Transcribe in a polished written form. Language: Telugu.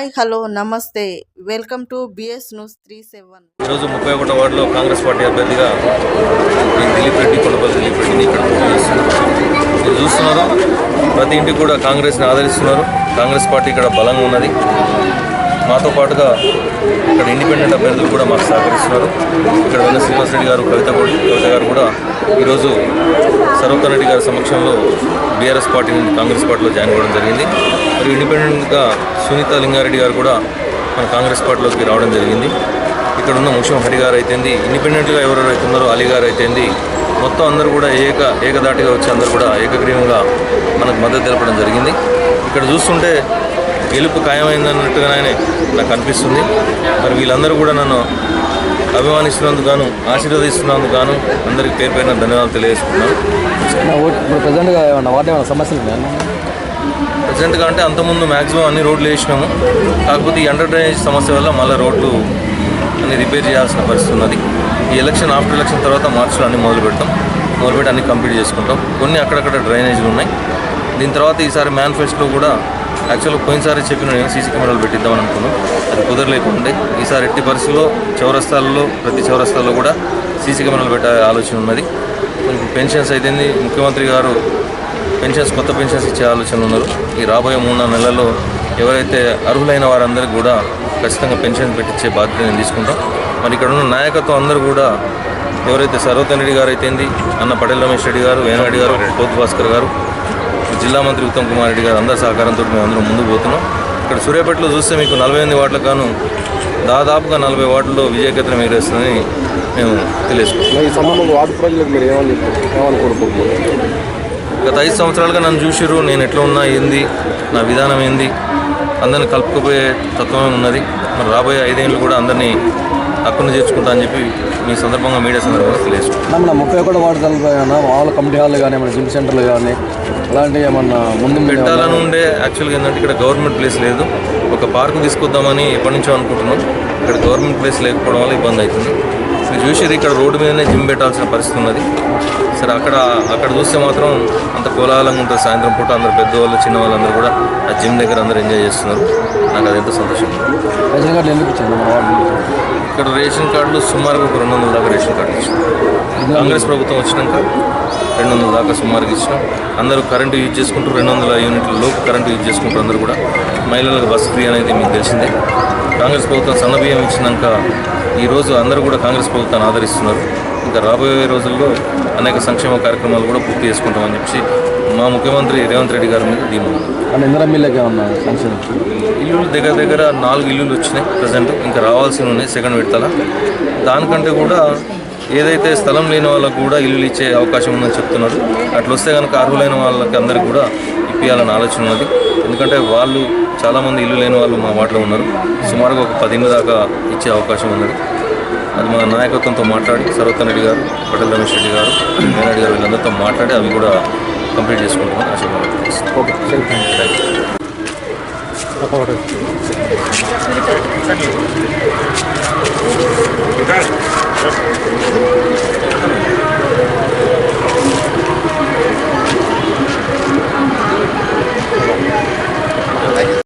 హాయ్ హలో నమస్తే వెల్కమ్ టు బిఎస్ న్యూస్ 37. ఈరోజు 31వ వార్డులో కాంగ్రెస్ పార్టీ అభ్యర్థిగా దిలీప్ రెడ్డి కొండపల్లి దిలీప్ రెడ్డిని ఇక్కడ పోటీ చేస్తున్నారు. మీరు చూస్తున్నారు, ప్రతి ఇంటికి కూడా కాంగ్రెస్ని ఆదరిస్తున్నారు. కాంగ్రెస్ పార్టీ ఇక్కడ బలంగా ఉన్నది. మాతో పాటుగా ఇక్కడ ఇండిపెండెంట్ అభ్యర్థులు కూడా మాకు సహకరిస్తున్నారు. ఇక్కడ వెన్న శ్రీనివాసరెడ్డి గారు, కవిత గారు కూడా ఈరోజు సర్వకర్ రెడ్డి గారి సమక్షంలో బీఆర్ఎస్ పార్టీ నుండి కాంగ్రెస్ పార్టీలో జాయిన్ అవ్వడం జరిగింది. మరియు ఇండిపెండెంట్గా సునీత లింగారెడ్డి గారు కూడా మన కాంగ్రెస్ పార్టీలోకి రావడం జరిగింది. ఇక్కడ ఉన్న ముషం హరి గారు అయితేంది, ఇండిపెండెంట్గా ఎవరెవరైతే ఉన్నారో అలీ గారు అయితేంది, మొత్తం అందరూ కూడా ఏకదాటిగా వచ్చి అందరూ కూడా ఏకగ్రీవంగా మనకు మద్దతు తెలపడం జరిగింది. ఇక్కడ చూస్తుంటే గెలుపు ఖాయమైందన్నట్టుగానే నాకు అనిపిస్తుంది. మరి వీళ్ళందరూ కూడా నన్ను అభిమానిస్తున్నందుకు గాను, ఆశీర్వదిస్తున్నందుకు గాను అందరికీ పేరు పేరున ధన్యవాదాలు తెలియజేసుకున్నాను. ప్రజెంట్గా అంటే అంతకుముందు మ్యాక్సిమం అన్ని రోడ్లు వేసినాము. కాకపోతే ఈ అండర్ డ్రైనేజ్ సమస్య వల్ల మళ్ళీ రోడ్లు అన్ని రిపేర్ చేయాల్సిన పరిస్థితి ఉన్నది. ఈ ఎలక్షన్ ఆఫ్టర్ ఎలక్షన్ తర్వాత మార్చిలో అన్ని మొదలుపెట్టి అన్ని కంప్లీట్ చేసుకుంటాం. కొన్ని అక్కడక్కడ డ్రైనేజీలు ఉన్నాయి. దీని తర్వాత ఈసారి మేనిఫెస్టోలో కూడా యాక్చువల్గా పోయినసారి చెప్పిన నేను సీసీ కెమెరాలు పెట్టిద్దామని అనుకున్నాం. అది కుదరలేకుండే. ఈసారి ఎట్టి పరిస్థితుల్లో ప్రతి చౌరస్తాల్లో కూడా సీసీ కెమెరాలు పెట్టే ఆలోచన ఉన్నది. పెన్షన్స్ అయితే ముఖ్యమంత్రి గారు కొత్త పెన్షన్స్ ఇచ్చే ఆలోచన ఉన్నారు. ఈ రాబోయే 3-4 నెలల్లో ఎవరైతే అర్హులైన వారందరికీ కూడా ఖచ్చితంగా పెన్షన్ పెట్టించే బాధ్యత నేను తీసుకుంటాం. మరి ఇక్కడ ఉన్న నాయకత్వం అందరూ కూడా ఎవరైతే సర్వకర్ రెడ్డి గారు అయితేంది, అన్న పటేల్ రమేష్ రెడ్డి గారు, వేణరెడ్డి గారు, కోత్ భాస్కర్ గారు, జిల్లా మంత్రి ఉత్తమ్ కుమార్ రెడ్డి గారు అందరి సహకారంతో మేము అందరం ముందుకు పోతున్నాం. ఇక్కడ సూర్యాపేటలో చూస్తే మీకు 48 వార్డులకు గాను దాదాపుగా 40 వార్డుల్లో విజయకేతనం ఎగరేస్తుందని మేము తెలియజేసుకుంటాం. గత 5 సంవత్సరాలుగా నన్ను చూసిర్రు. నేను ఎట్లా ఉన్నా ఏంది, నా విధానం ఏంది, అందరిని కలుపుకుపోయే తత్వమే ఉన్నది. మరి రాబోయే 5 ఏళ్ళు కూడా అందరినీ హక్కును చేర్చుకుంటా అని చెప్పి మీ సందర్భంగా మీడియా సందర్భంగా తెలియజేసుకుంటాం. 31 వార్డు తలపైన మామూలు కమిటీ హాల్ కానీ ఏమైనా జిమ్ సెంటర్లు కానీ అలాంటివి ఏమన్నా ముందు పెట్టాలని ఉండే. యాక్చువల్గా ఏంటంటే ఇక్కడ గవర్నమెంట్ ప్లేస్ లేదు. ఒక పార్క్ తీసుకొద్దామని ఎప్పటి నుంచో అనుకుంటున్నాం. ఇక్కడ గవర్నమెంట్ ప్లేస్ లేకపోవడం వల్ల ఇబ్బంది అవుతుంది. మీరు చూసారు, ఇక్కడ రోడ్డు మీదనే జిమ్ పెట్టాల్సిన పరిస్థితి ఉన్నది. సరే, అక్కడ చూస్తే మాత్రం అంత కోలాహలంగా ఉంటుంది. సాయంత్రం పూట అందరు పెద్దవాళ్ళు చిన్నవాళ్ళు అందరూ కూడా ఆ జిమ్ దగ్గర అందరూ ఎంజాయ్ చేస్తున్నారు. నాకు అది ఎంతో సంతోషం. రేషన్ కార్డులు ఎందుకు ఇచ్చారు? ఇక్కడ రేషన్ కార్డులు సుమారుగా ఒక 200 దాకా రేషన్ కార్డులు ఇచ్చినాం. కాంగ్రెస్ ప్రభుత్వం వచ్చినాక 200 దాకా సుమారుగా ఇచ్చినాం. అందరూ కరెంటు యూజ్ చేసుకుంటూ 200 యూనిట్ల లోపు కరెంటు యూజ్ చేసుకుంటారు. అందరూ కూడా మహిళలకు బస్సు ఫ్రీ అనేది మీకు తెలిసిందే. కాంగ్రెస్ ప్రభుత్వం సన్నబియ్యం ఇచ్చినాక ఈరోజు అందరూ కూడా కాంగ్రెస్ ప్రభుత్వాన్ని ఆదరిస్తున్నారు. ఇంకా రాబోయే రోజుల్లో అనేక సంక్షేమ కార్యక్రమాలు కూడా పూర్తి చేసుకుంటామని చెప్పి మా ముఖ్యమంత్రి రేవంత్ రెడ్డి గారి మీద ధీమా. ఇల్లులు దగ్గర 4 ఇల్లులు వచ్చినాయి ప్రజెంట్. ఇంకా రావాల్సి ఉన్నాయి సెకండ్ విడతల. దానికంటే కూడా ఏదైతే స్థలం లేని వాళ్ళకు కూడా ఇల్లులు ఇచ్చే అవకాశం ఉందని చెప్తున్నారు. అట్లా వస్తే కనుక అర్హులైన వాళ్ళకి అందరికీ కూడా ఇప్పించాలని ఆలోచన ఉన్నది. ఎందుకంటే వాళ్ళు చాలామంది ఇల్లు లేని వాళ్ళు మా వాటిలో ఉన్నారు. సుమారుగా ఒక 10 ఇళ్ళు దాకా ఇచ్చే అవకాశం ఉన్నది. అది మా నాయకత్వంతో మాట్లాడి సర్వకర్ రెడ్డి గారు, పటేల్ రమేష్ రెడ్డి గారు, వేణరెడ్డి గారు వీళ్ళందరితో మాట్లాడి అవి కూడా కంప్లీట్ చేసుకుంటున్నాం. ఓకే,